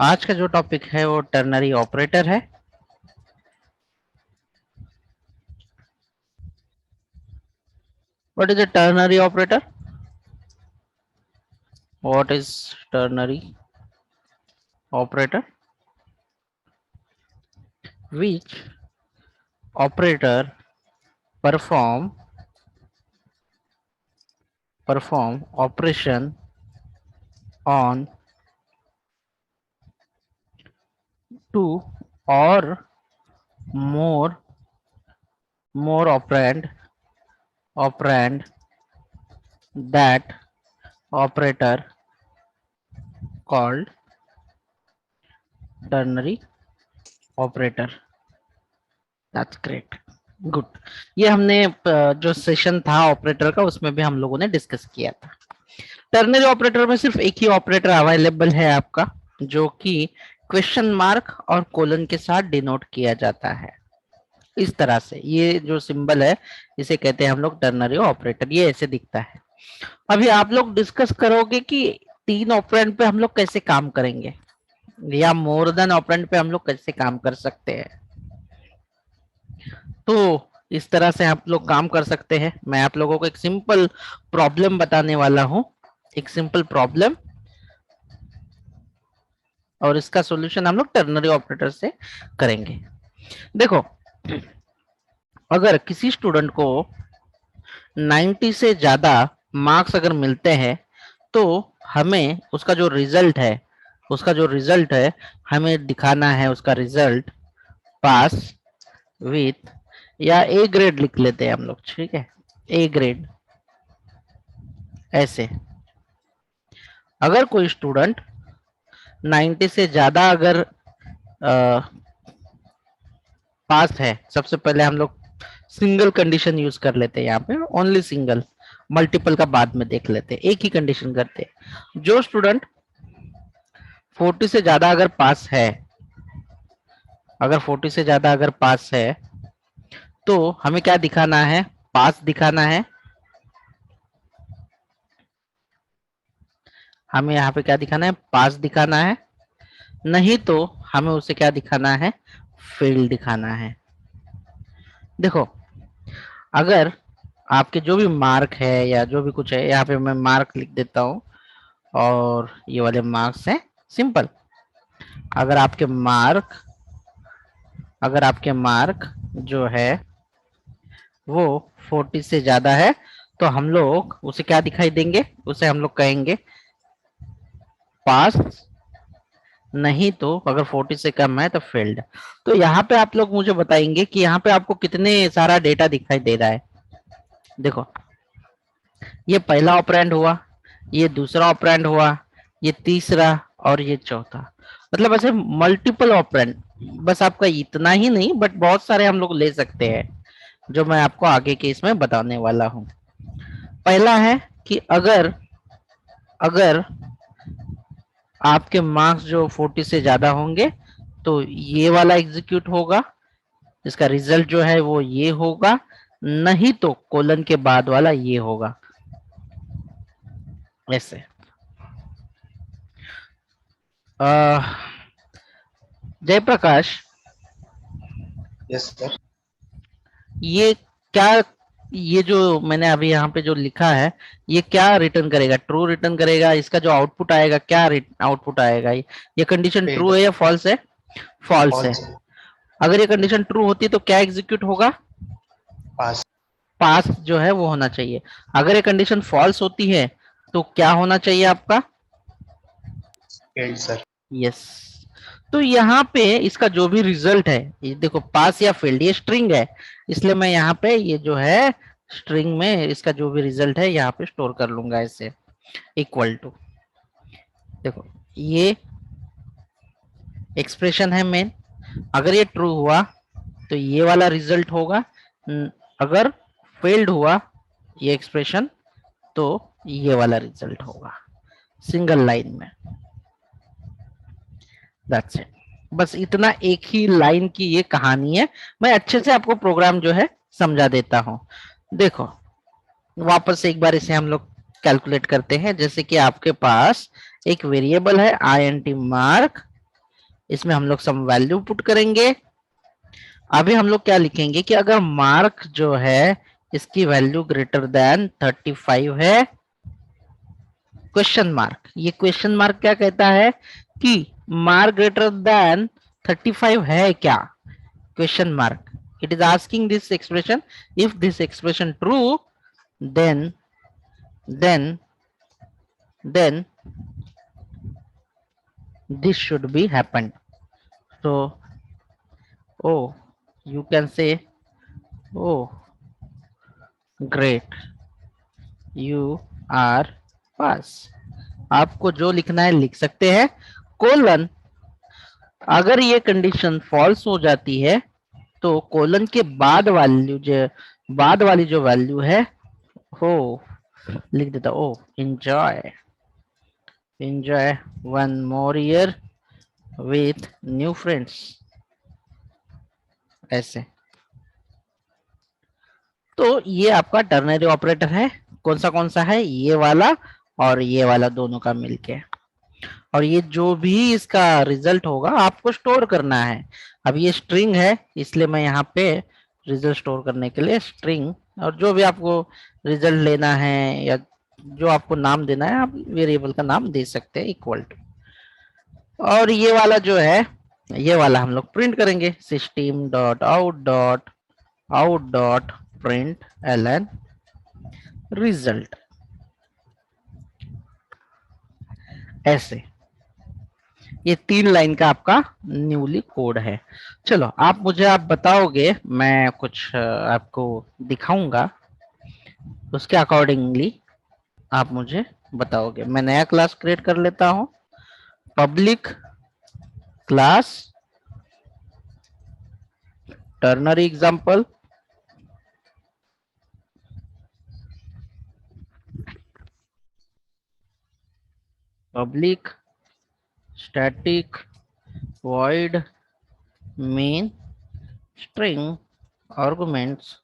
आज का जो टॉपिक है वो टर्नरी ऑपरेटर है। What is a ternary operator? What is ternary operator? Which operator perform operation on two or more operand that operator called ternary operator. That's great. Good. ये हमने जो session था ऑपरेटर का उसमें भी हम लोगों ने डिस्कस किया था। टर्नरी ऑपरेटर में सिर्फ एक ही ऑपरेटर अवेलेबल है आपका, जो कि क्वेश्चन मार्क और कोलन के साथ डिनोट किया जाता है। इस तरह से ये जो सिंबल है इसे कहते हैं हम लोग टर्नरी ऑपरेटर। ये ऐसे दिखता है। अभी आप लोग डिस्कस करोगे कि तीन ऑपरेंड पे हम लोग कैसे काम करेंगे या मोर देन ऑपरेंड पे हम लोग कैसे काम कर सकते हैं। तो इस तरह से आप लोग काम कर सकते हैं। मैं आप लोगों को एक सिंपल प्रॉब्लम बताने वाला हूं, एक सिंपल प्रॉब्लम, और इसका सॉल्यूशन हम लोग टर्नरी ऑपरेटर से करेंगे। देखो, अगर किसी स्टूडेंट को 90 से ज्यादा मार्क्स अगर मिलते हैं तो हमें उसका जो रिजल्ट है हमें दिखाना है। उसका रिजल्ट पास विथ या ए ग्रेड लिख लेते हैं हम लोग, ठीक है, ए ग्रेड। ऐसे अगर कोई स्टूडेंट 90 से ज्यादा अगर पास है, सबसे पहले हम लोग सिंगल कंडीशन यूज कर लेते हैं यहाँ पे, ओनली सिंगल, मल्टीपल का बाद में देख लेते हैं, एक ही कंडीशन करते हैं। जो स्टूडेंट 40 से ज्यादा अगर पास है, अगर 40 से ज्यादा अगर पास है तो हमें क्या दिखाना है? पास दिखाना है। हमें यहाँ पे क्या दिखाना है? पास दिखाना है। नहीं तो हमें उसे क्या दिखाना है? फेल दिखाना है। देखो, अगर आपके जो भी मार्क है या जो भी कुछ है, यहाँ पे मैं मार्क लिख देता हूँ और ये वाले मार्क्स हैं सिंपल। अगर आपके मार्क जो है वो 40 से ज्यादा है तो हम लोग उसे क्या दिखाई देंगे? उसे हम लोग कहेंगे पास। नहीं तो अगर 40 से कम है तो फेल्ड। तो यहाँ पे आप लोग मुझे बताएंगे कि यहाँ पे आपको कितने सारा डेटा दिखाई दे रहा है। देखो, ये पहला ऑपरेंड हुआ, ये दूसरा ऑपरेंड हुआ, ये तीसरा और ये चौथा। मतलब ऐसे मल्टीपल ऑपरेंड। बस आपका इतना ही नहीं बट बहुत सारे हम लोग ले सकते हैं, जो मैं आपको आगे के इसमें बताने वाला हूँ। पहला है कि अगर अगर आपके मार्क्स जो 40 से ज्यादा होंगे तो ये वाला एग्जीक्यूट होगा, इसका रिजल्ट जो है वो ये होगा। नहीं तो कोलन के बाद वाला ये होगा। ऐसे जयप्रकाश, यस सर। ये क्या, ये जो मैंने अभी यहाँ पे जो लिखा है ये क्या रिटर्न करेगा? ट्रू रिटर्न करेगा। इसका जो आउटपुट आएगा क्या आउटपुट आएगा? ये कंडीशन ट्रू है या फॉल्स है? फॉल्स है। अगर ये कंडीशन ट्रू होती है तो क्या एग्जीक्यूट होगा? पास। पास जो है वो होना चाहिए। अगर ये कंडीशन फॉल्स होती है तो क्या होना चाहिए आपका? Failed sir. यस। तो यहाँ पे इसका जो भी रिजल्ट है, ये देखो पास या फेल्ड, ये स्ट्रिंग है, इसलिए मैं यहाँ पे ये जो है स्ट्रिंग में इसका जो भी रिजल्ट है यहाँ पे स्टोर कर लूंगा ऐसे, इक्वल टू। देखो, ये एक्सप्रेशन है मेन। अगर ये ट्रू हुआ तो ये वाला रिजल्ट होगा। अगर फेल्ड हुआ ये एक्सप्रेशन तो ये वाला रिजल्ट होगा, सिंगल लाइन में। That's it. बस इतना, एक ही लाइन की ये कहानी है। मैं अच्छे से आपको प्रोग्राम जो है समझा देता हूँ। देखो, वापस से एक बार इसे हम लोग कैलकुलेट करते हैं। जैसे कि आपके पास एक वेरिएबल है INT मार्क इसमें हम लोग सम वैल्यू पुट करेंगे। अभी हम लोग क्या लिखेंगे कि अगर मार्क जो है इसकी वैल्यू ग्रेटर देन 35 है, क्वेश्चन मार्क, ये क्वेश्चन मार्क क्या कहता है कि मार्क ग्रेटर देन 35 है क्या, question mark. It is asking this expression, if this expression true then then then this should be happened. So oh, you can say oh great, you are pass। आपको जो लिखना है लिख सकते हैं, colon अगर ये कंडीशन फॉल्स हो जाती है तो कोलन के बाद वाली जो वैल्यू है हो लिख देता, oh enjoy one more year with new friends, ऐसे। तो ये आपका टर्नरी ऑपरेटर है, कौन सा है, ये वाला और ये वाला दोनों का मिलके। और ये जो भी इसका रिजल्ट होगा आपको स्टोर करना है। अब ये स्ट्रिंग है इसलिए मैं यहाँ पे रिजल्ट स्टोर करने के लिए स्ट्रिंग, और जो भी आपको रिजल्ट लेना है या जो आपको नाम देना है आप वेरिएबल का नाम दे सकते हैं इक्वल टू। और ये वाला जो है ये वाला हम लोग प्रिंट करेंगे, system dot out dot println result, ऐसे। ये 3 लाइन का आपका न्यूली कोड है। चलो आप बताओगे, मैं कुछ आपको दिखाऊंगा, उसके अकॉर्डिंगली आप मुझे बताओगे। मैं नया क्लास क्रिएट कर लेता हूं, public class ternary example, public static void main string arguments,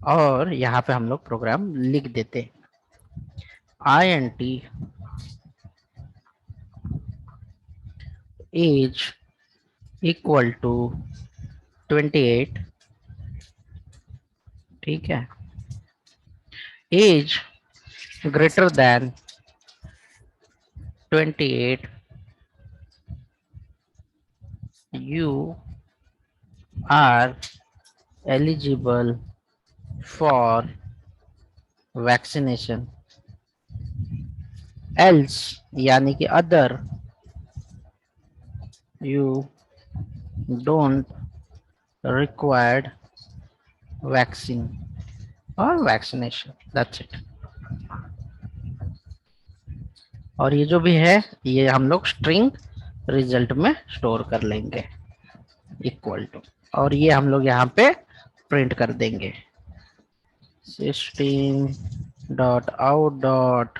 और यहाँ पे हम लोग प्रोग्राम लिख देते int age इक्वल टू 28, ठीक है, age greater than 28, you are eligible for vaccination, else यानी कि other, you don't required vaccine or vaccination, that's it। और ये जो भी है ये हम लोग स्ट्रिंग रिजल्ट में स्टोर कर लेंगे इक्वल टू, और ये हम लोग यहाँ पे प्रिंट कर देंगे system dot out dot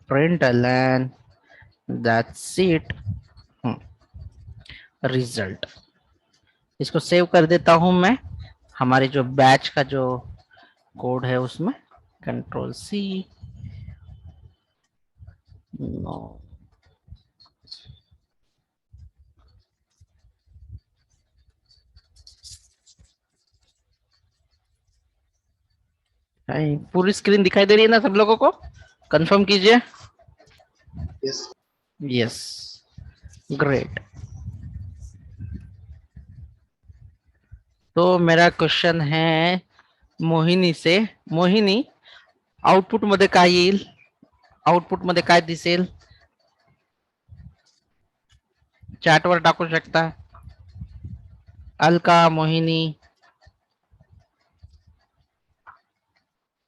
println that's it result. इसको सेव कर देता हूं मैं, हमारे जो बैच का जो कोड है उसमें कंट्रोल सी, नो पूरी स्क्रीन दिखाई दे रही है ना सब लोगों को, कंफर्म कीजिए। Yes yes, great. तो मेरा क्वेश्चन है मोहिनी से, मोहिनी आउटपुट मध्ये काय येईल, आउटपुट मध्ये काय दिसेल, चॅट वर टाकू शकता। Alka, Mohini,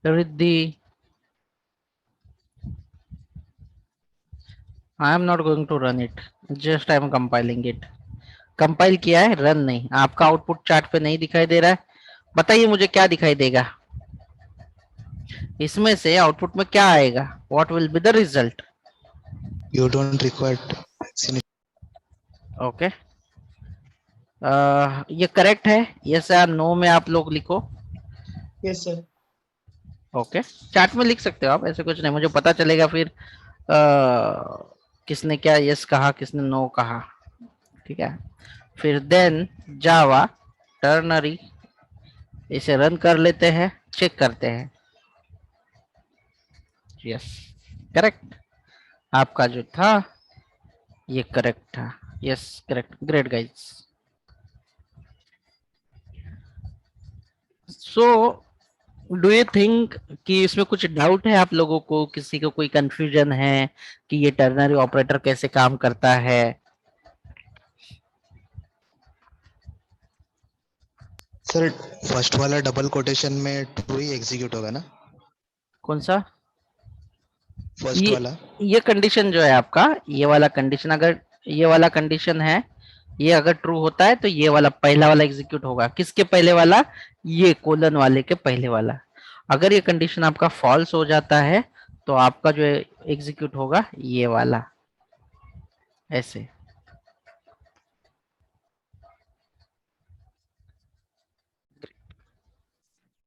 Riddhi, I am not going to run it, just I am compiling it. Compile किया है, रन नहीं। आपका आउटपुट चार्ट पे नहीं दिखाई दे रहा है, बताइए मुझे क्या दिखाई देगा इसमें से, आउटपुट में क्या आएगा, what will be the result. You don't require vaccination. Okay, ये करेक्ट है, यस या नो में आप लोग लिखो। Yes sir. ओके, चैट में लिख सकते हो आप, ऐसे कुछ नहीं, मुझे पता चलेगा फिर किसने क्या यस कहा, किसने नो कहा, ठीक है। फिर देन जावा टर्नरी, इसे रन कर लेते हैं, चेक करते हैं। यस, करेक्ट, आपका जो था ये करेक्ट था। Yes correct, great guys. So do you think कि इसमें कुछ डाउट है आप लोगों को, किसी को कोई कंफ्यूजन है कि ये टर्नरी ऑपरेटर कैसे काम करता है? सर फर्स्ट वाला डबल कोटेशन में ट्रू ही एग्जीक्यूट होगा ना? कौन सा? फर्स्ट ये वाला। ये कंडीशन जो है आपका, ये वाला कंडीशन, अगर ये वाला कंडीशन है, ये अगर ट्रू होता है तो ये वाला पहला वाला एग्जीक्यूट होगा। किसके पहले वाला? ये कोलन वाले के पहले वाला। अगर ये कंडीशन आपका फॉल्स हो जाता है तो आपका जो एग्जीक्यूट होगा ये वाला, ऐसे।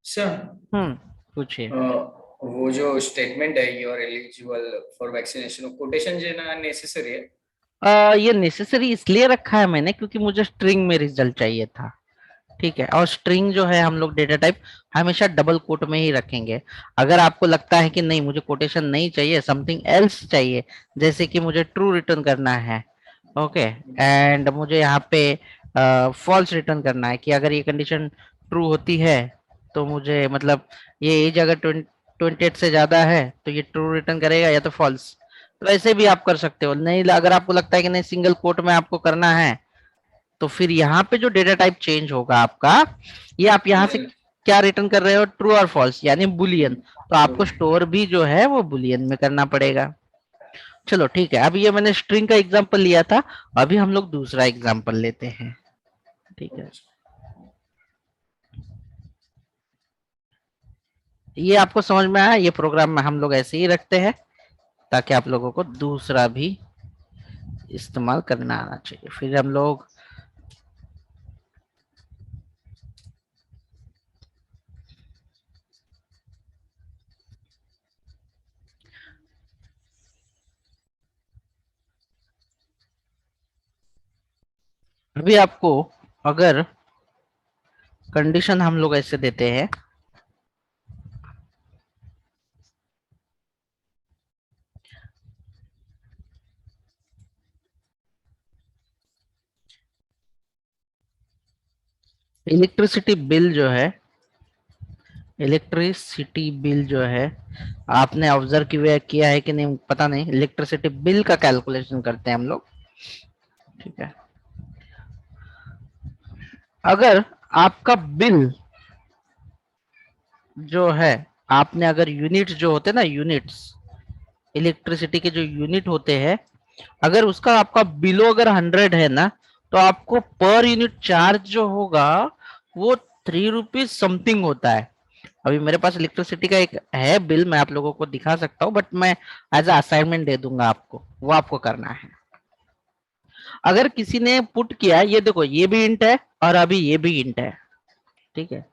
सर, पूछिए। वो जो स्टेटमेंट है you are eligible for vaccination, quotation देना नेसेसरी है? ये नेसेसरी इसलिए रखा है मैंने क्योंकि मुझे स्ट्रिंग में रिजल्ट चाहिए था, ठीक है। और स्ट्रिंग जो है हम लोग डेटा टाइप हमेशा डबल कोट में ही रखेंगे। अगर आपको लगता है कि नहीं मुझे कोटेशन नहीं चाहिए, समथिंग एल्स चाहिए, जैसे कि मुझे ट्रू रिटर्न करना है, ओके, एंड मुझे यहाँ पे फॉल्स रिटर्न करना है कि अगर ये कंडीशन ट्रू होती है तो मुझे मतलब ये एज अगर 28 से ज्यादा है तो ये ट्रू रिटर्न करेगा या तो फॉल्स, तो ऐसे भी आप कर सकते हो। नहीं, अगर आपको लगता है कि नहीं सिंगल कोट में आपको करना है, तो फिर यहाँ पे जो डेटा टाइप चेंज होगा आपका, ये आप यहाँ से क्या रिटर्न कर रहे हो, ट्रू और फॉल्स यानी बुलियन, तो आपको स्टोर भी जो है वो बुलियन में करना पड़ेगा। चलो ठीक है, अभी ये मैंने स्ट्रिंग का एग्जांपल लिया था, अभी हम लोग दूसरा एग्जांपल लेते हैं, ठीक है। ये आपको समझ में आया? ये प्रोग्राम में हम लोग ऐसे ही रखते हैं ताकि आप लोगों को दूसरा भी इस्तेमाल करना आना चाहिए। फिर हम लोग अभी आपको अगर कंडीशन हम लोग ऐसे देते हैं, इलेक्ट्रिसिटी बिल जो है, इलेक्ट्रिसिटी बिल जो है, आपने ऑब्जर्व किया है कि नहीं पता नहीं, इलेक्ट्रिसिटी बिल का कैलकुलेशन करते हैं हम लोग, ठीक है। अगर आपका बिल जो है, आपने अगर यूनिट जो होते हैं ना, यूनिट्स, इलेक्ट्रिसिटी के जो यूनिट होते हैं, अगर उसका आपका बिलो अगर 100 है ना, तो आपको पर यूनिट चार्ज जो होगा वो 3 रुपीज समथिंग होता है। अभी मेरे पास इलेक्ट्रिसिटी का एक है बिल, मैं आप लोगों को दिखा सकता हूँ, बट मैं एज अ असाइनमेंट दे दूंगा आपको, वो आपको करना है। अगर किसी ने पुट किया, ये देखो ये भी इंट है और अभी ये भी इंट है, ठीक है।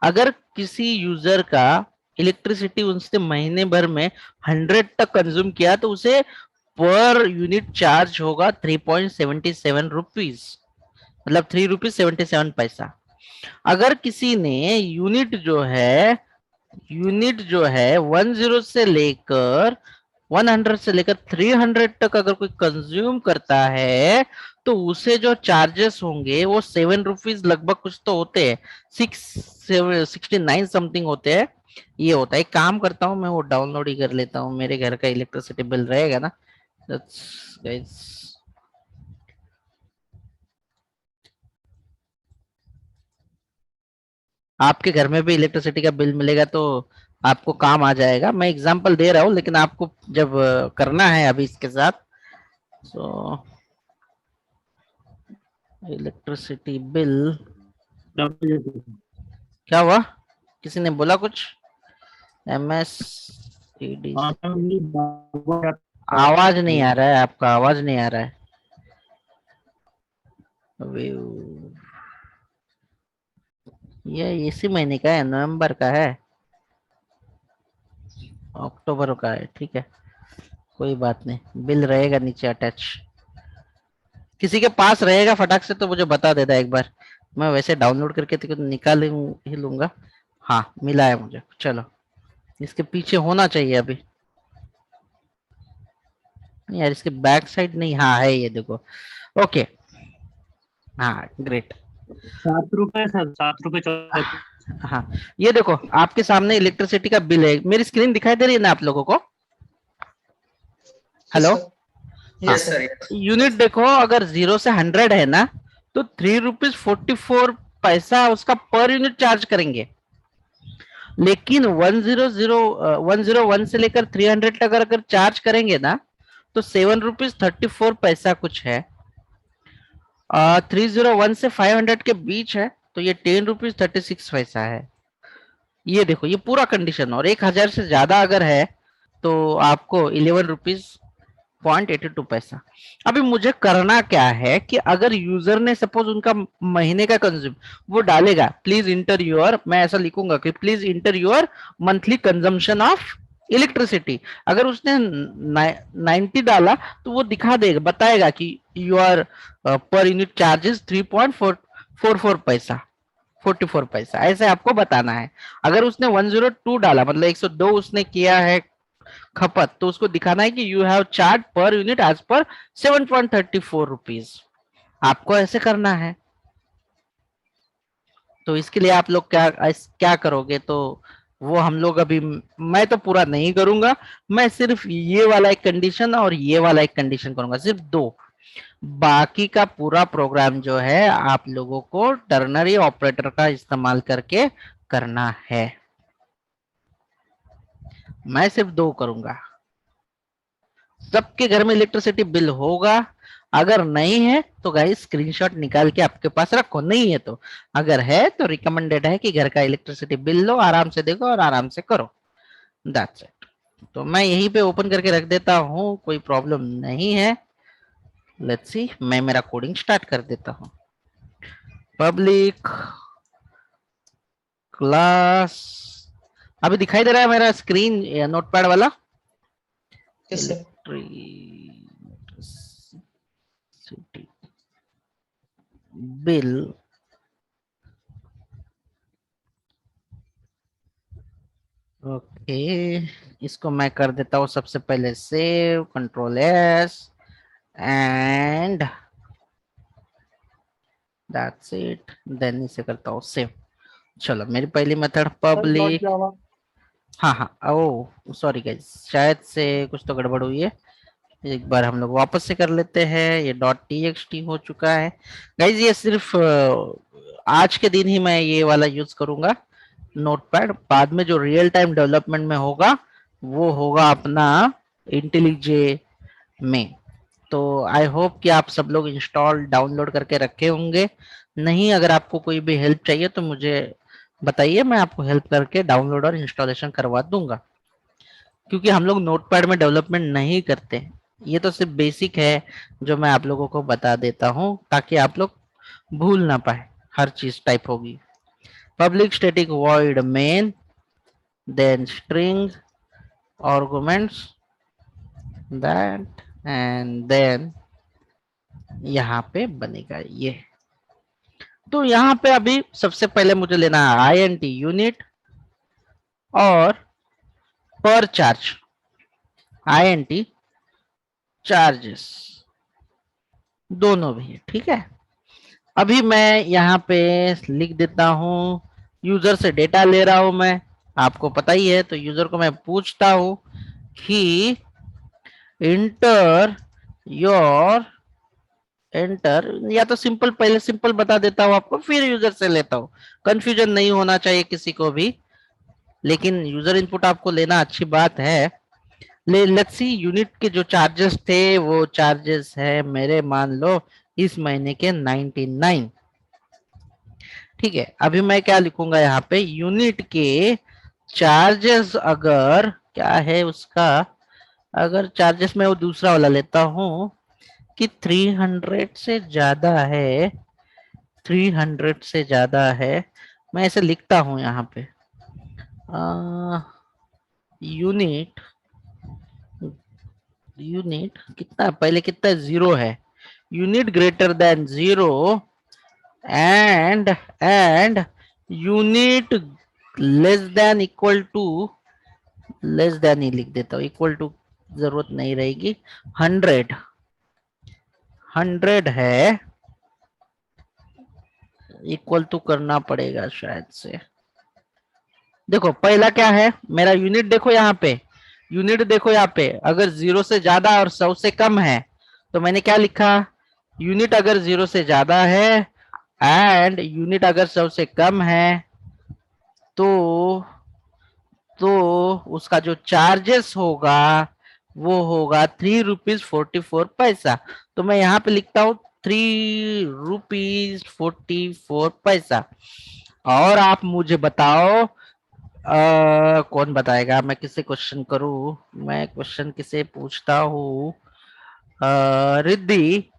अगर किसी यूजर का इलेक्ट्रिसिटी उनसे महीने भर में 100 तक कंज्यूम किया तो उसे पर यूनिट चार्ज होगा 3.77 रुपीज, मतलब 3 रुपीज 77 पैसा। अगर किसी ने यूनिट जो है 10 से लेकर 100 से लेकर 300 तक अगर कोई कंज्यूम करता है तो उसे जो चार्जेस होंगे वो 7 रुपीज लगभग कुछ तो होते हैं, 69 समथिंग होते हैं। ये होता है, एक काम करता हूँ मैं वो डाउनलोड ही कर लेता हूँ, मेरे घर का इलेक्ट्रिसिटी बिल रहेगा ना। गाइस, आपके घर में भी इलेक्ट्रिसिटी का बिल मिलेगा तो आपको काम आ जाएगा। मैं एग्जांपल दे रहा हूँ लेकिन आपको जब करना है अभी इसके साथ, तो इलेक्ट्रिसिटी बिल, क्या हुआ, किसी ने बोला कुछ? MS आवाज नहीं आ रहा है आपका, आवाज नहीं आ रहा है। ये इसी महीने का है, नवंबर का है, अक्टूबर का है, ठीक है, कोई बात नहीं, बिल रहेगा नीचे अटैच। किसी के पास रहेगा फटाक से तो मुझे बता देना एक बार, मैं वैसे डाउनलोड करके तो निकाल ही लूंगा। हाँ मिला है मुझे, चलो इसके पीछे होना चाहिए अभी। यार इसके बैक साइड नहीं, हाँ है ये देखो। ओके, हाँ ग्रेट। 7 रुपए सर, 7 रुपए 14। हाँ ये देखो आपके सामने इलेक्ट्रिसिटी का बिल है, मेरी स्क्रीन दिखाई दे रही है ना आप लोगों को? Yes, hello? sir. हाँ, Yes, sir. Yes. यूनिट देखो अगर 0 से 100 है ना तो 3 रुपीज 44 पैसा उसका पर यूनिट चार्ज करेंगे। लेकिन 101 से लेकर 300 तक अगर चार्ज करेंगे ना तो 7 रुपीज 34 पैसा कुछ है। 301 से 500 के बीच है तो ये 10 रुपीज 36 पैसा है। ये देखो ये पूरा कंडीशन, और 1000 से ज्यादा अगर है तो आपको 11 रुपीज 0.82 पैसा। अभी मुझे करना क्या है कि अगर यूजर ने सपोज उनका महीने का कंज्यूम वो डालेगा, प्लीज इंटर योर, मैं ऐसा लिखूंगा कि please inter your monthly consumption of electricity. अगर उसने 90 डाला तो वो दिखा देगा, बताएगा कि योर पर यूनिट चार्जेस 3.44 पैसा 44 पैसा, ऐसे आपको बताना है। अगर उसने 102 डाला मतलब 102 उसने किया है खपत, तो उसको दिखाना है कि you have charge per unit as per 7.34 rupees. आपको ऐसे करना है। तो इसके लिए आप लोग क्या करोगे, तो वो हम लोग अभी, मैं तो पूरा नहीं करूंगा, मैं सिर्फ ये वाला एक कंडीशन और ये वाला एक कंडीशन करूंगा, सिर्फ दो। बाकी का पूरा प्रोग्राम जो है आप लोगों को टर्नरी ऑपरेटर का इस्तेमाल करके करना है। मैं सिर्फ दो करूंगा। सबके घर में इलेक्ट्रिसिटी बिल होगा, अगर नहीं है तो गाइस स्क्रीनशॉट निकाल के आपके पास रखो, नहीं है तो, अगर है तो रिकमेंडेड है कि घर का इलेक्ट्रिसिटी बिल लो, आराम से देखो और आराम से करो। That's it. तो मैं यहीं पे ओपन करके रख देता हूँ, कोई प्रॉब्लम नहीं है। लेट्स सी, मैं मेरा कोडिंग स्टार्ट कर देता हूँ। पब्लिक क्लास, अभी दिखाई दे रहा है मेरा स्क्रीन नोटपैड वाला? Yes, sir. Electricity bill okay, इसको मैं कर देता हूँ सबसे पहले save, control S and that's it, then इसे करता हूँ सेव। चलो मेरी पहली मेथड पब्लिक, हाँ हाँ ओ सॉरी गाइस, शायद से कुछ तो गड़बड़ हुई है, एक बार हम लोग वापस से कर लेते हैं। ये .txt हो चुका है गाइज, ये सिर्फ आज के दिन ही मैं ये वाला यूज करूंगा नोटपैड, बाद में जो रियल टाइम डेवलपमेंट में होगा वो होगा अपना इंटेलिजे में। तो आई होप कि आप सब लोग इंस्टॉल डाउनलोड करके रखे होंगे, नहीं अगर आपको कोई भी हेल्प चाहिए तो मुझे बताइए, मैं आपको हेल्प करके डाउनलोड और इंस्टॉलेशन करवा दूंगा। क्योंकि हम लोग नोटपैड में डेवलपमेंट नहीं करते, ये तो सिर्फ बेसिक है जो मैं आप लोगों को बता देता हूँ ताकि आप लोग भूल ना पाए, हर चीज टाइप होगी। Public static void main, then string arguments that, and then यहाँ पे बनेगा ये। तो यहाँ पे अभी सबसे पहले मुझे लेना है INT यूनिट और पर चार्ज, INT चार्जेस दोनों भी है, ठीक है। अभी मैं यहाँ पे लिख देता हूँ, यूजर से डेटा ले रहा हूं मैं, आपको पता ही है, तो यूजर को मैं पूछता हूँ कि इंटर योर, एंटर, या तो सिंपल, पहले सिंपल बता देता हूँ आपको, फिर यूजर से लेता हूँ, कंफ्यूजन नहीं होना चाहिए किसी को भी, लेकिन यूजर इनपुट आपको लेना अच्छी बात है। लेट्स सी, यूनिट के जो चार्जेस थे वो चार्जेस है मेरे, मान लो इस महीने के 99, ठीक है। अभी मैं क्या लिखूंगा यहाँ पे, यूनिट के चार्जेस अगर क्या है उसका, अगर चार्जेस में वो दूसरा वाला लेता हूँ कि 300 से ज्यादा है, 300 से ज्यादा है, मैं ऐसे लिखता हूँ यहाँ पे यूनिट यूनिट कितना पहले कितना 0 है, unit greater than 0 and unit less than equal to, less than ही लिख देता हूँ, इक्वल टू जरूरत नहीं रहेगी, 100 है, इक्वल टू करना पड़ेगा शायद से। देखो पहला क्या है मेरा यूनिट, देखो यहाँ पे यूनिट, देखो यहाँ पे अगर 0 से ज्यादा और 100 से कम है तो मैंने क्या लिखा, यूनिट अगर 0 से ज्यादा है एंड यूनिट अगर 100 से कम है तो उसका जो चार्जेस होगा वो होगा 3 रुपीज 44 पैसा। तो मैं यहाँ पे लिखता हूँ 3 रुपीज 44 पैसा। और आप मुझे बताओ, कौन बताएगा, मैं किससे क्वेश्चन करूं, मैं क्वेश्चन किसे पूछता हूँ, Riddhi,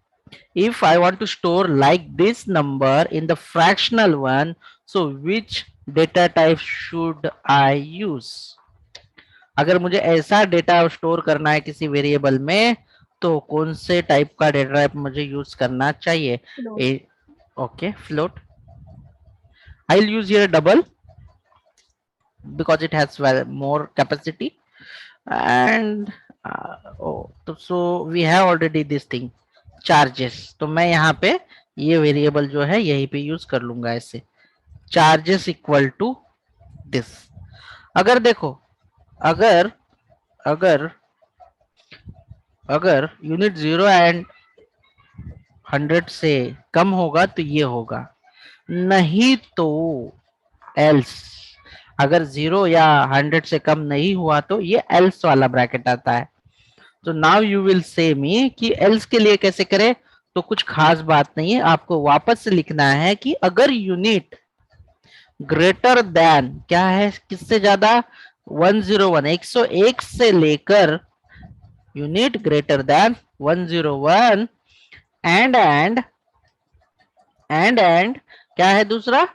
if I want to store like this number in the fractional one, so which data type should I use? अगर मुझे ऐसा डेटा स्टोर करना है किसी वेरिएबल में तो कौन से टाइप का डेटा टाइप मुझे यूज करना चाहिए? Okay, float. I will use here double because it has more capacity and so we have already this thing charges। तो मैं यहाँ पे ये वेरिएबल जो है यहीं पे यूज कर लूंगा ऐसे, charges इक्वल टू दिस। अगर देखो अगर अगर अगर यूनिट 0 एंड 100 से कम होगा तो ये होगा, नहीं तो एल्स। अगर 0 या 100 से कम नहीं हुआ तो ये एल्स वाला ब्रैकेट आता है। तो नाउ यू विल से मी कि एल्स के लिए कैसे करें, तो कुछ खास बात नहीं है, आपको वापस से लिखना है कि अगर यूनिट ग्रेटर देन क्या है, किससे ज्यादा, 101 101 से लेकर यूनिट ग्रेटर देन 101 एंड क्या है दूसरा,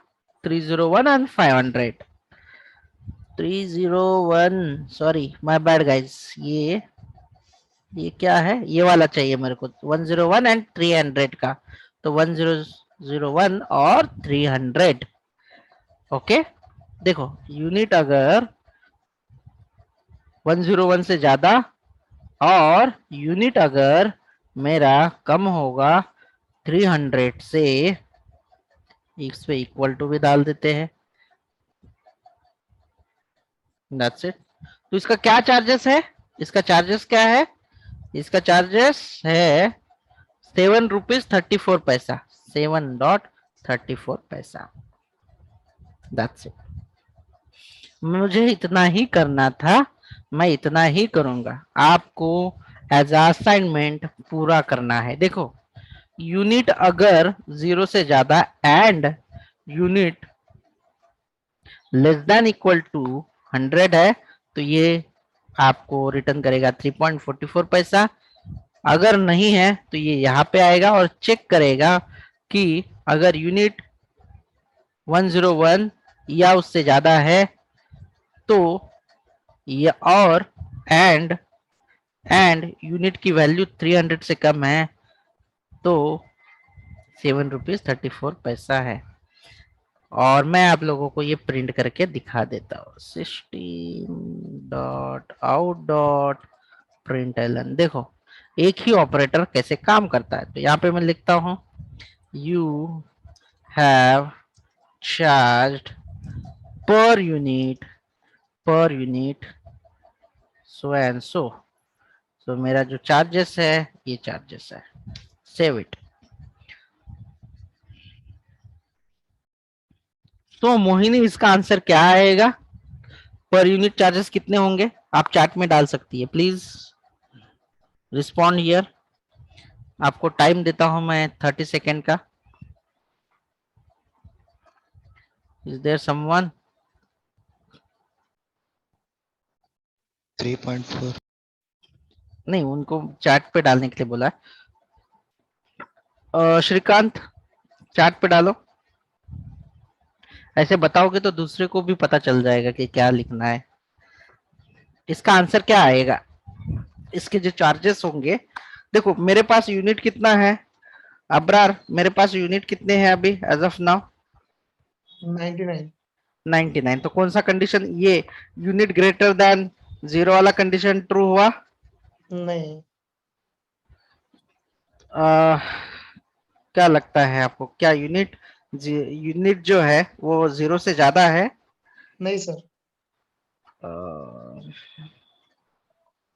301 and 500। 301 sorry my bad guys, ये क्या है, ये वाला चाहिए मेरे को, 101 एंड 300 का, तो 1001 और 300। ओके, देखो यूनिट अगर 101 से ज्यादा और यूनिट अगर मेरा कम होगा 300 से, इस पे इक्वल टू भी डाल देते हैं, दैट्स इट। तो इसका क्या चार्जेस है, इसका चार्जेस क्या है, इसका चार्जेस है 7 रुपीज 34 पैसा, 7.34 पैसा, दैट्स इट। मुझे इतना ही करना था, मैं इतना ही करूंगा, आपको एज असाइनमेंट पूरा करना है। देखो यूनिट अगर 0 से ज्यादा and unit less than equal to 100 है तो ये आपको रिटर्न करेगा 3.44 पैसा। अगर नहीं है तो ये यहाँ पे आएगा और चेक करेगा कि अगर यूनिट 101 या उससे ज्यादा है तो ये, और एंड यूनिट की वैल्यू 300 से कम है तो 7 रुपीज 34 पैसा है। और मैं आप लोगों को ये प्रिंट करके दिखा देता हूँ, system.out.println। देखो एक ही ऑपरेटर कैसे काम करता है। तो यहाँ पे मैं लिखता हूँ you have charged per unit so and so। तो मेरा जो चार्जेस है ये चार्जेस है, सेव इट। तो मोहिनी इसका आंसर क्या आएगा, पर यूनिट चार्जेस कितने होंगे, आप चैट में डाल सकती है, प्लीज रिस्पॉन्ड हियर। आपको टाइम देता हूं मैं 30 सेकेंड का। Is there someone? 3.4। नहीं, उनको चैट पे डालने के लिए बोला है। श्रीकांत चैट पे डालो, ऐसे बताओगे तो दूसरे को भी पता चल जाएगा कि क्या लिखना है। इसका आंसर क्या आएगा? इसके जो चार्जेस होंगे, देखो मेरे पास यूनिट कितना है अब्रार, मेरे पास यूनिट कितने हैं अभी एज ऑफ नाउ? 99। 99। तो कौन सा कंडीशन, ये यूनिट ग्रेटर देन 0 वाला कंडीशन ट्रू हुआ? नहीं, क्या लगता है आपको, क्या यूनिट यूनिट जो है वो 0 से ज्यादा है? नहीं सर।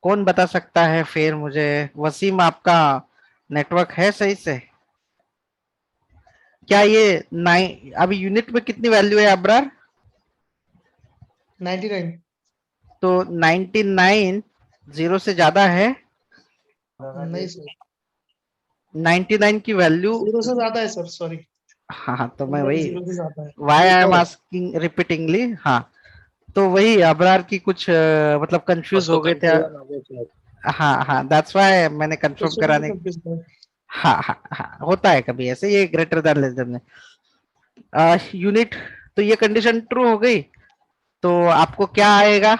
कौन बता सकता है फिर मुझे? वसीम, आपका नेटवर्क है सही से? क्या ये अभी यूनिट में कितनी वैल्यू है अब्रार? 99। तो 99 0 से ज्यादा है? नहीं सर, 99 की वैल्यू, 0 से ज्यादा है सर, सॉरी। हाँ तो मैं वही, 0 से ज्यादा है। Why I am asking repeatedly. हाँ, तो वही अबरार की कुछ मतलब कंफ्यूज हो गए थे। हाँ हाँ, दैट्स व्हाई मैंने कंफर्म क्वेश्चन में कराने। कंफ्यूज कर। हाँ हाँ हाँ, होता है कभी ऐसे, ये ग्रेटर देन लेस देन में यूनिट। तो ये कंडीशन ट्रू हो गई, तो आपको क्या आएगा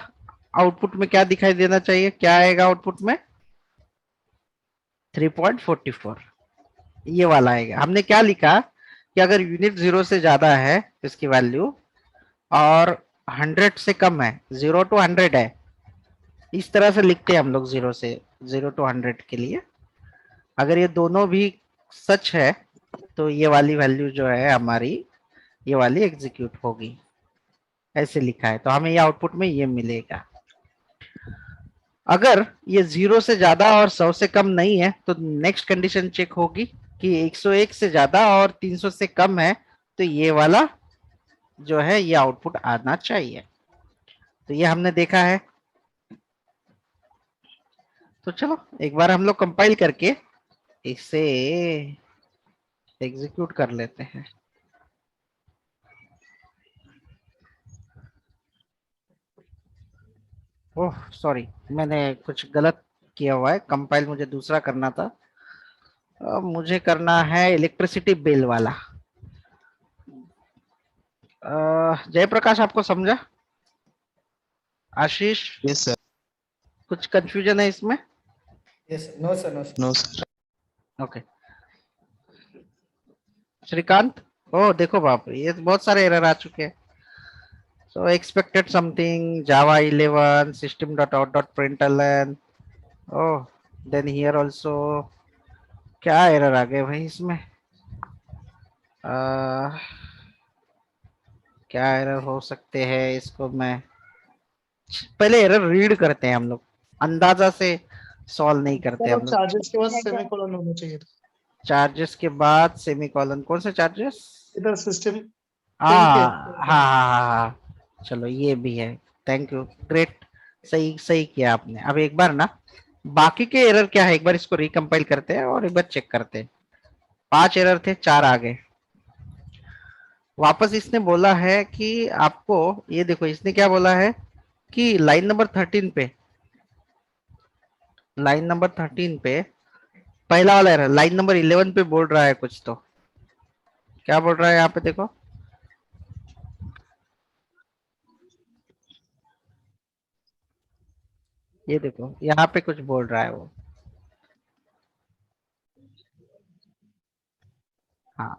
आउटपुट में, क्या दिखाई देना चाहिए, क्या आएगा आउटपुट में? 3.44 ये वाला आएगा। हमने क्या लिखा कि अगर यूनिट 0 से ज्यादा है इसकी वैल्यू, और 100 से कम है, 0 to 100 है, इस तरह से लिखते हैं हम लोग 0 to 100 के लिए। अगर ये दोनों भी सच है तो ये वाली वैल्यू जो है हमारी, ये वाली एग्जीक्यूट होगी, ऐसे लिखा है। तो हमें ये आउटपुट में ये मिलेगा। अगर ये 0 से ज्यादा और 100 से कम नहीं है तो नेक्स्ट कंडीशन चेक होगी कि 101 से ज्यादा और 300 से कम है, तो ये वाला जो है ये आउटपुट आना चाहिए। तो ये हमने देखा है। तो चलो एक बार हम लोग कंपाइल करके इसे एग्जीक्यूट कर लेते हैं। ओह सॉरी, मैंने कुछ गलत किया हुआ है, कंपाइल मुझे दूसरा करना था। मुझे करना है इलेक्ट्रिसिटी बिल वाला। जयप्रकाश, आपको समझा? Ashish, yes sir. कुछ कंफ्यूजन है इसमें? Yes, no sir, no sir. No sir. Okay. Srikanth, ओह देखो बाप रे, ये तो बहुत सारे एरर आ चुके हैं। So expected something, Java 11, system.out.println. Oh, then here also क्या एरर आ गए भाई इसमें? क्या एरर हो सकते हैं, इसको मैं पहले एरर रीड करते हैं हम लोग, अंदाजा से सॉल्व नहीं करते सर हम वो लोग। चार्जेस के बाद सेमीकोलन होना चाहिए था। चार्जेस के बाद सेमीकोलन, कौन से चार्जेस? इधर सिस्टम हाँ हाँ हाँ हाँ, चलो ये भी है। थैंक यू, ग्रेट, सही सही किया आपने। अब एक बार ना बाकी के एरर क्या है, एक बार इसको रिकम्पाइल करते हैं और एक बार चेक करते हैं। 5 एरर थे, 4 आ गए। वापस इसने बोला है कि आपको, ये देखो इसने क्या बोला है कि लाइन नंबर 13 पे, लाइन नंबर 13 पे पहला वाला एरर, लाइन नंबर 11 पे बोल रहा है कुछ। तो क्या बोल रहा है यहाँ पे देखो, ये देखो यहाँ पे कुछ बोल रहा है वो। हाँ,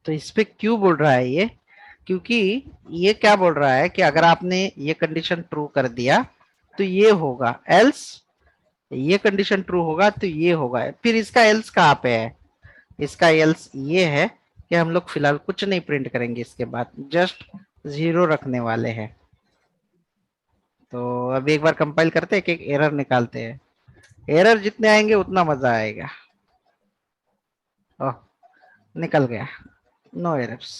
तो इस पे क्यों बोल रहा है ये? क्योंकि ये क्या बोल रहा है कि अगर आपने ये कंडीशन ट्रू कर दिया तो ये होगा, एल्स ये कंडीशन ट्रू होगा तो ये होगा। फिर इसका एल्स कहाँ पे है? इसका एल्स ये है कि हम लोग फिलहाल कुछ नहीं प्रिंट करेंगे, इसके बाद जस्ट 0 रखने वाले हैं। तो अब एक बार कंपाइल करते हैं, एक एरर निकालते हैं। एरर जितने आएंगे उतना मजा आएगा। ओह, निकल गया, नो एरर्स।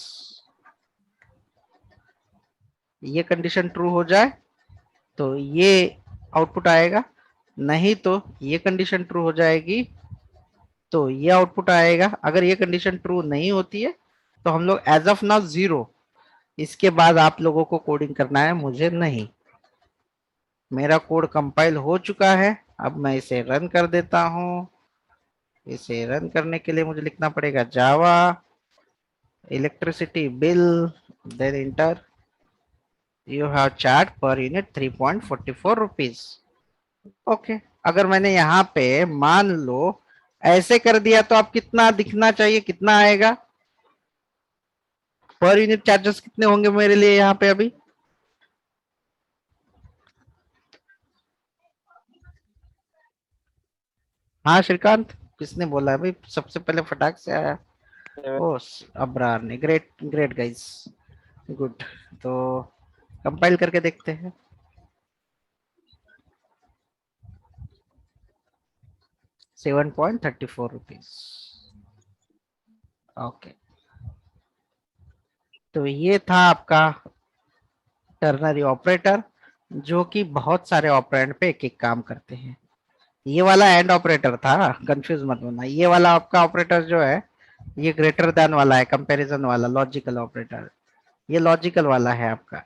ये कंडीशन ट्रू हो जाए तो ये आउटपुट आएगा, नहीं तो ये कंडीशन ट्रू हो जाएगी तो ये आउटपुट आएगा। अगर ये कंडीशन ट्रू नहीं होती है तो हम लोग एज ऑफ नाउ 0। इसके बाद आप लोगों को कोडिंग करना है, मुझे नहीं। मेरा कोड कंपाइल हो चुका है, अब मैं इसे रन कर देता हूं। इसे रन करने के लिए मुझे लिखना पड़ेगा Java electricity bill, then enter. You have charged per unit 3.44 rupees. Okay, अगर मैंने यहाँ पे मान लो ऐसे कर दिया तो आप कितना दिखना चाहिए, कितना आएगा पर यूनिट चार्जेस कितने होंगे मेरे लिए यहाँ पे अभी? हाँ श्रीकांत, किसने बोला है भाई सबसे पहले फटाक से आया? ओ अब्रार ने। Great great guys, good. तो कंपाइल करके देखते हैं। ₹7.34। ओके, तो ये था आपका टर्नरी ऑपरेटर, जो कि बहुत सारे ऑपरेंड पे एक एक काम करते हैं। ये वाला एंड ऑपरेटर था, कंफ्यूज मत होना। ये वाला आपका ऑपरेटर जो है ये ग्रेटर देन वाला है, कंपैरिजन वाला लॉजिकल ऑपरेटर। ये लॉजिकल वाला है आपका,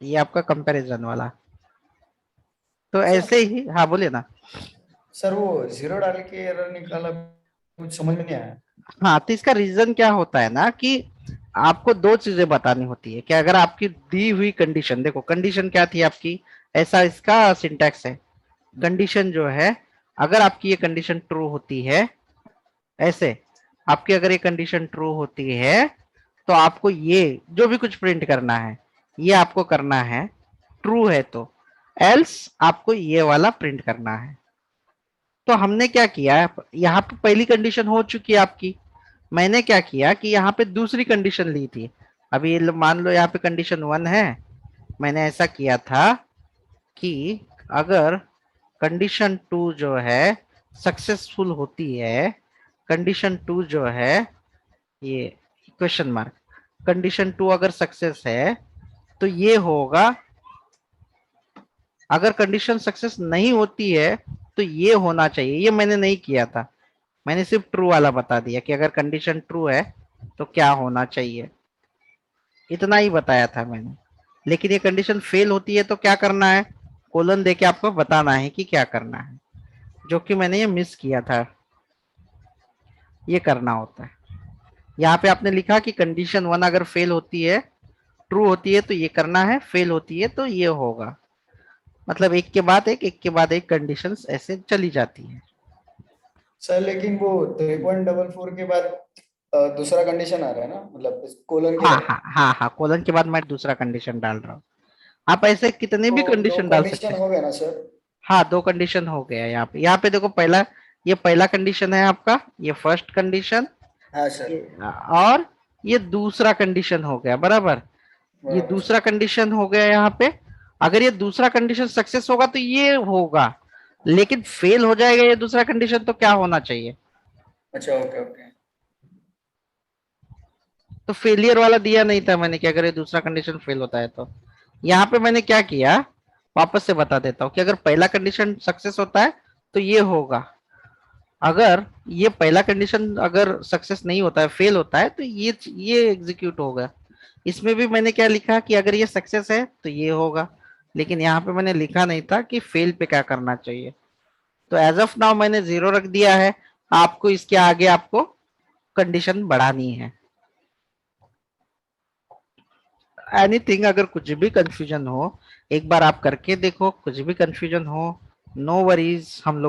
ये आपका कंपैरिजन वाला। तो ऐसे ही, हाँ बोलिए ना। सर वो 0 डाल के एरर निकाला, कुछ समझ में नहीं आया। हाँ, तो इसका रीजन क्या होता है ना कि आपको दो चीजें बतानी होती है कि अगर आपकी दी हुई कंडीशन, देखो कंडीशन क्या थी आपकी, ऐसा इसका सिंटैक्स है। कंडीशन जो है, अगर आपकी ये कंडीशन ट्रू होती है, ऐसे आपकी अगर ये कंडीशन ट्रू होती है तो आपको ये जो भी कुछ प्रिंट करना है ये आपको करना है ट्रू है तो, एल्स आपको ये वाला प्रिंट करना है। तो हमने क्या किया, यहाँ पे पहली कंडीशन हो चुकी है आपकी, मैंने क्या किया कि यहाँ पे दूसरी कंडीशन ली थी। अभी ये मान लो यहाँ पे कंडीशन 1 है, मैंने ऐसा किया था कि अगर कंडीशन 2 जो है सक्सेसफुल होती है, कंडीशन 2 जो है ये क्वेश्चन मार्क, कंडीशन 2 अगर सक्सेस है तो ये होगा, अगर कंडीशन सक्सेस नहीं होती है तो ये होना चाहिए। ये मैंने नहीं किया था, मैंने सिर्फ ट्रू वाला बता दिया कि अगर कंडीशन ट्रू है तो क्या होना चाहिए, इतना ही बताया था मैंने। लेकिन ये कंडीशन फेल होती है तो क्या करना है, कोलन देके आपको बताना है कि क्या करना है, जो कि मैंने ये मिस किया था। ये करना होता है। यहाँ पे आपने लिखा कि कंडीशन 1 अगर फेल होती है, ट्रू होती है तो ये करना है, फेल होती है तो ये होगा। मतलब एक के बाद एक कंडीशंस ऐसे चली जाती है। सर लेकिन वो 3.44 के बाद दूसरा कंडीशन आ रहा है ना, मतलब कोलन के हाँ बाद। हाँ हाँ हाँ, कोलन के बाद मैं दूसरा कंडीशन डाल रहा हूँ। आप ऐसे कितने भी तो दो कंडीशन डाल सकते कंडीशन हैं। हो गया ना सर? हाँ, दो कंडीशन हो गया यहाँ पे। यहाँ पे देखो पहला, ये पहला कंडीशन है आपका, ये फर्स्ट कंडीशन, हाँ सर। और ये दूसरा कंडीशन हो गया, बराबर। ये बराबर दूसरा सर। कंडीशन हो गया यहाँ पे। अगर ये दूसरा कंडीशन सक्सेस होगा तो ये होगा, लेकिन फेल हो जाएगा ये दूसरा कंडीशन तो क्या होना चाहिए? अच्छा, ओके ओके। तो फेलियर वाला दिया नहीं था मैंने कि अगर ये दूसरा कंडीशन फेल होता है तो। यहाँ पे मैंने क्या किया, वापस से बता देता हूँ कि अगर पहला कंडीशन सक्सेस होता है तो ये होगा, अगर ये पहला कंडीशन अगर सक्सेस नहीं होता है, फेल होता है, तो ये एग्जीक्यूट होगा। इसमें भी मैंने क्या लिखा कि अगर ये सक्सेस है तो ये होगा, लेकिन यहाँ पे मैंने लिखा नहीं था कि फेल पे क्या करना चाहिए। तो एज ऑफ नाउ मैंने 0 रख दिया है। आपको इसके आगे आपको कंडीशन बढ़ानी है। एनीथिंग, अगर कुछ भी कंफ्यूजन हो एक बार आप करके देखो, कुछ भी कंफ्यूजन हो नो वरीज, हम लोग